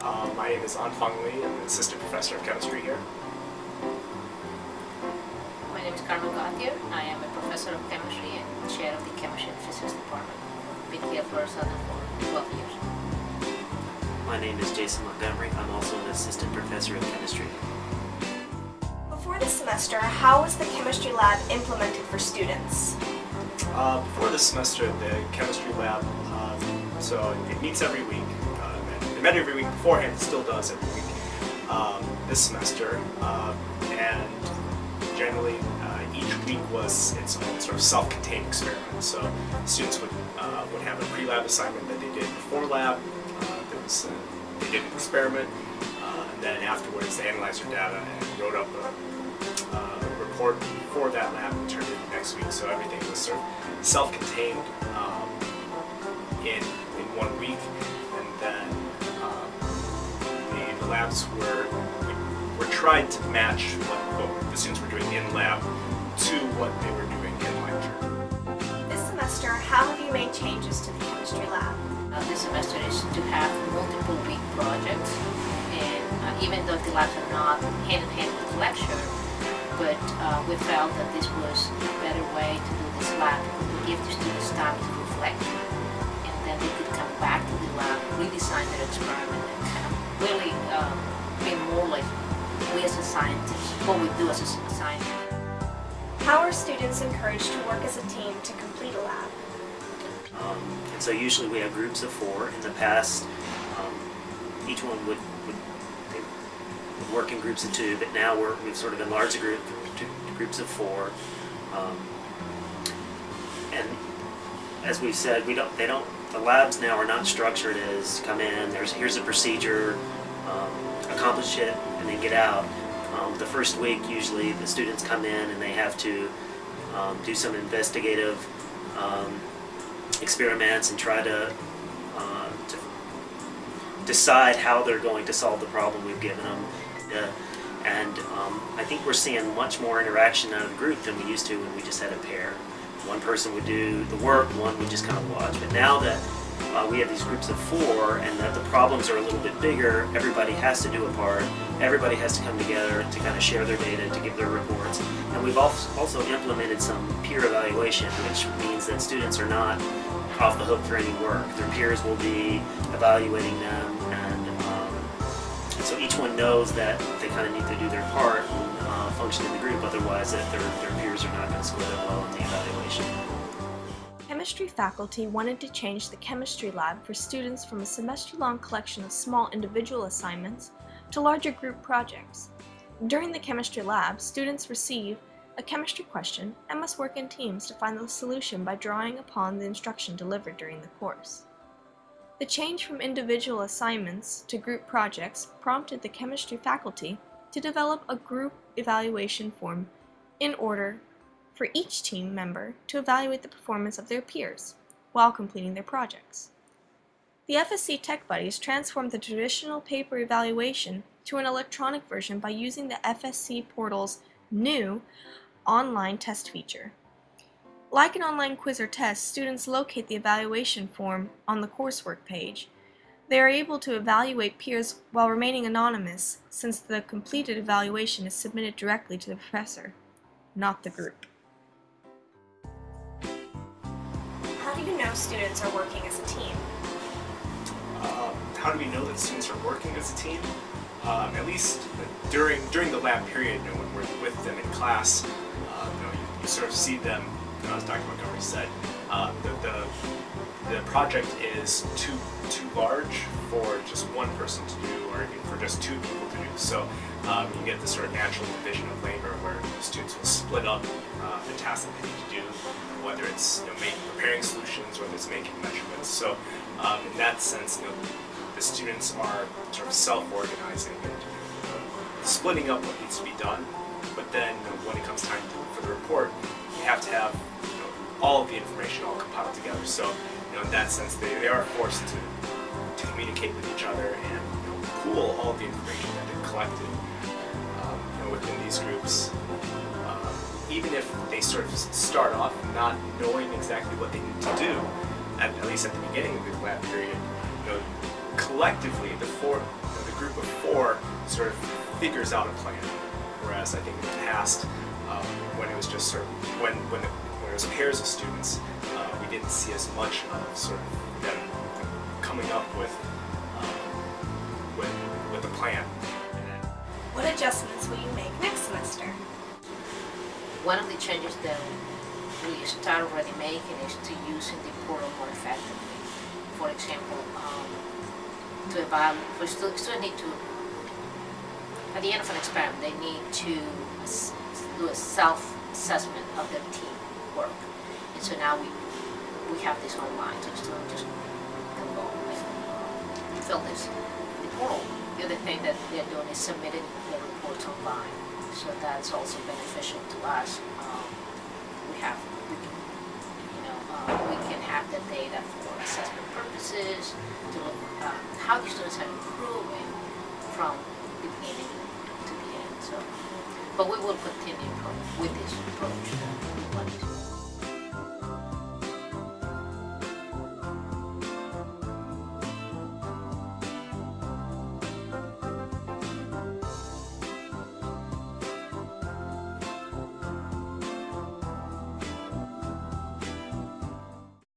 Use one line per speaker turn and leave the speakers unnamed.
My name is An Fang Li. I'm an assistant professor of chemistry here.
My name is Carmen Gautier. I am a professor of chemistry and chair of the chemistry and physics department. Been here for Southern for 12 years.
My name is Jason Montgomery. I'm also an assistant professor of chemistry.
Before this semester, how was the chemistry lab implemented for students?
Before this semester, the chemistry lab, so it meets every week. It met every week beforehand, it still does every week this semester. And generally, each week was its own sort of self-contained experiment. So students would have a pre-lab assignment that they did before lab. They did an experiment, and then afterwards they analyzed their data and wrote up a report for that lab and turned it in next week. So everything was sort of self-contained in 1 week, and then the labs were tried to match what the students were doing in lab to what they were doing in lecture.
This semester, how have you made changes to the chemistry lab?
This semester is to have multiple week projects, and even though the labs are not hand in hand with lecture, but we felt that this was a better way to do this lab. We give the students time to reflect, and then they could come back to the lab, redesign their experiment, and kind of really be more like we as a scientist, what we do as a scientist.
How are students encouraged to work as a team to complete a lab?
And so usually we have groups of 4. In the past, each one would work in groups of 2, but now we've sort of enlarged the group to groups of 4. And as we've said, the labs now are not structured as come in, here's a procedure, accomplish it, and then get out. The first week, usually the students come in and they have to do some investigative experiments and try to decide how they're going to solve the problem we've given them. And I think we're seeing much more interaction out of the group than we used to when we just had a pair. One person would do the work, one would just kind of watch. But now that we have these groups of 4 and that the problems are a little bit bigger, everybody has to do a part. Everybody has to come together to kind of share their data, to give their reports. And we've also implemented some peer evaluation, which means that students are not off the hook for any work. Their peers will be evaluating them, and so each one knows that they kind of need to do their part and function in the group, otherwise that their peers are not going to split it well in the evaluation.
Chemistry faculty wanted to change the chemistry lab for students from a semester-long collection of small individual assignments to larger group projects. During the chemistry lab, students receive a chemistry question and must work in teams to find the solution by drawing upon the instruction delivered during the course. The change from individual assignments to group projects prompted the chemistry faculty to develop a group evaluation form in order for each team member to evaluate the performance of their peers while completing their projects. The FSC Tech Buddies transformed the traditional paper evaluation to an electronic version by using the FSC portal's new online test feature. Like an online quiz or test, students locate the evaluation form on the coursework page. They are able to evaluate peers while remaining anonymous, since the completed evaluation is submitted directly to the professor, not the group. How do you know students are working as a team?
How do we know that students are working as a team? At least during the lab period, when we're with them in class, you sort of see them. As Dr. Montgomery said, the project is too large for just one person to do, or even for just 2 people to do. So you get this sort of natural division of labor where students will split up the tasks that they need to do, whether it's preparing solutions, whether it's making measurements. So in that sense, the students are sort of self-organizing and splitting up what needs to be done. But then when it comes time for the report, you have to have all of the information all compiled together. So in that sense, they are forced to communicate with each other and pool all of the information that they've collected within these groups. Even if they sort of start off not knowing exactly what they need to do, at least at the beginning of the lab period, collectively, the group of four sort of figures out a plan. Whereas I think in the past, when it was just sort of when it was pairs of students, we didn't see as much of sort of them coming up with a plan.
What adjustments will you make next semester?
One of the changes that we start already making is to using the portal more effectively. For example, to evaluate, for students need to, at the end of an experiment, they need to do a self-assessment of their team work. And so now we have this online, so students just can go and fill this in the portal. The other thing that they're doing is submitting their reports online, so that's also beneficial to us. We can have the data for assessment purposes to look at how the students are improving from the beginning to the end. So, but we will continue with this approach.